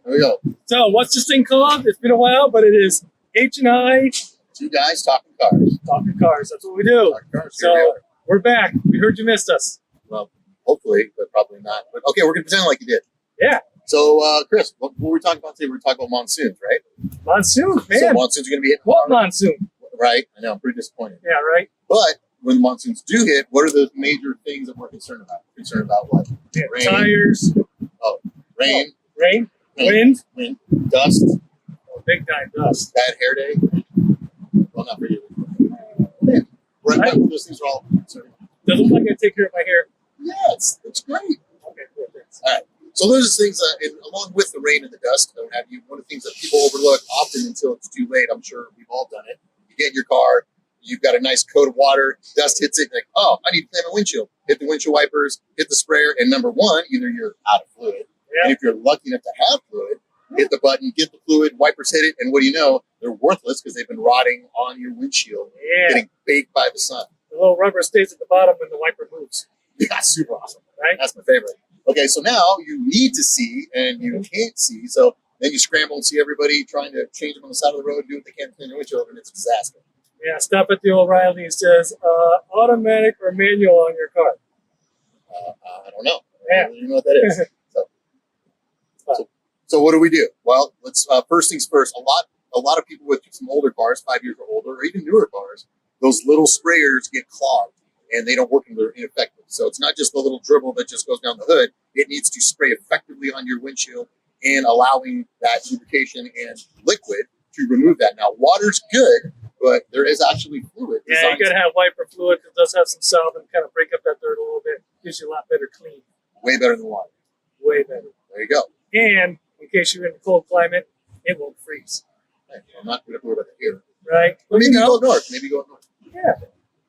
There we go. So, what's this thing called? It's been a while, but it is H&I Two guys talking cars. Talking Cars. That's what we do. Talking cars. So, we're back. We heard you missed us. Well, hopefully, but probably not. But okay, we're going to pretend like you did. Yeah. So, Chris, what were we talking about today? We were talking about monsoons, right? Monsoon, man. So monsoons are going to be hitting What hard. monsoon? Right. I know. I'm pretty disappointed. Yeah, right? But when the monsoons do hit, what are the major things that we're concerned about? We're concerned about what? Yeah, Rain. tires. Rain. Rain. Wind. Dust. Oh, big time dust. Bad hair day. Well, not for you. Yeah. Right. Those things are all concerned. Does it look like I take care of my hair? Yeah, it's great. Okay, cool. Thanks. All right. So those are things that, and along with the rain and the dust, and what have you, one of the things that people overlook often until it's too late, I'm sure we've all done it. You get in your car, you've got a nice coat of water, dust hits it, like, oh, I need to clean my windshield. Hit the windshield wipers, hit the sprayer, and number one, either you're out of fluid, and if you're lucky enough to have fluid, hit the button, get the fluid, wipers hit it, and what do you know? They're worthless because they've been rotting on your windshield, getting baked by the sun. The little rubber stays at the bottom when the wiper moves. Yeah, super awesome. Right? That's my favorite. Okay, so now you need to see and you can't see, so then you scramble and see everybody trying to change them on the side of the road and do what they can to clean their windshield, and it's a disaster. Yeah, stop at the O'Reilly and says, automatic or manual on your car? I don't know. Yeah. I don't even know what that is. So what do we do? Well, let's first things first. A lot of people with some older cars, 5 years or older, or even newer cars, those little sprayers get clogged and they don't work and they're ineffective. So it's not just the little dribble that just goes down the hood. It needs to spray effectively on your windshield and allowing that lubrication and liquid to remove that. Now, water's good, but there is actually fluid. Yeah, you got to have wiper fluid because it does have some solvent, kind of break up that dirt a little bit. Gives you a lot better clean. Way better than water. Way better. There you go. And in case you're in a cold climate, it won't freeze. Right. I'm not going to worry about that here. Right. But maybe go up north. Maybe go up north. Yeah.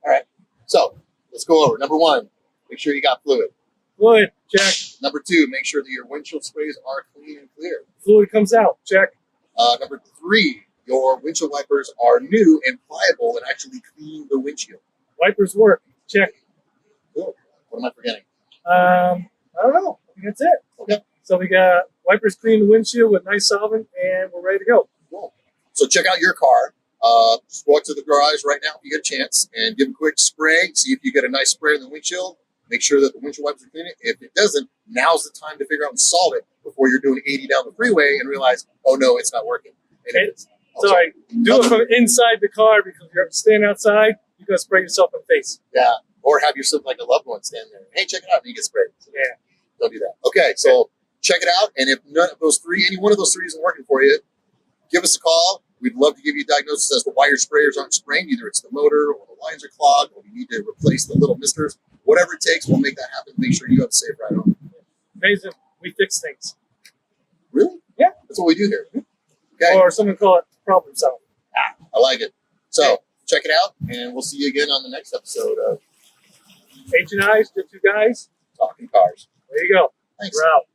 All right. So let's go over. Number one, make sure you got fluid. Fluid, check. Number two, make sure that your windshield sprays are clean and clear. Fluid comes out, check. Number three, your windshield wipers are new and pliable and actually clean the windshield. Wipers work, check. Cool. What am I forgetting? I don't know. I think that's it. Okay. So we got wipers clean the windshield with nice solvent, and we're ready to go. Cool. So check out your car. Just walk to the garage right now if you get a chance and give a quick spray. See if you get a nice spray in the windshield. Make sure that the windshield wipers are clean. If it doesn't, now's the time to figure out and solve it before you're doing 80 down the freeway and realize, oh no, it's not working. And it is. Sorry, do it from inside the car because you're standing outside. You gotta spray yourself in the face. Yeah, or have yourself like a loved one stand there. Hey, check it out, and you get sprayed. So yeah, don't do that. Okay, so check it out, and if none of those three, any one of those three isn't working for you, give us a call. We'd love to give you a diagnosis as to why your sprayers aren't spraying. Either it's the motor, or the lines are clogged, or you need to replace the little misters. Whatever it takes, we'll make that happen. Make sure you have a safe ride home. Amazing. We fix things. Really? Yeah. That's what we do here. Okay. Or someone call it problem solving. I like it. So check it out, and we'll see you again on the next episode of H&I's, the two guys. Talking Cars. There you go. Thanks. We're out.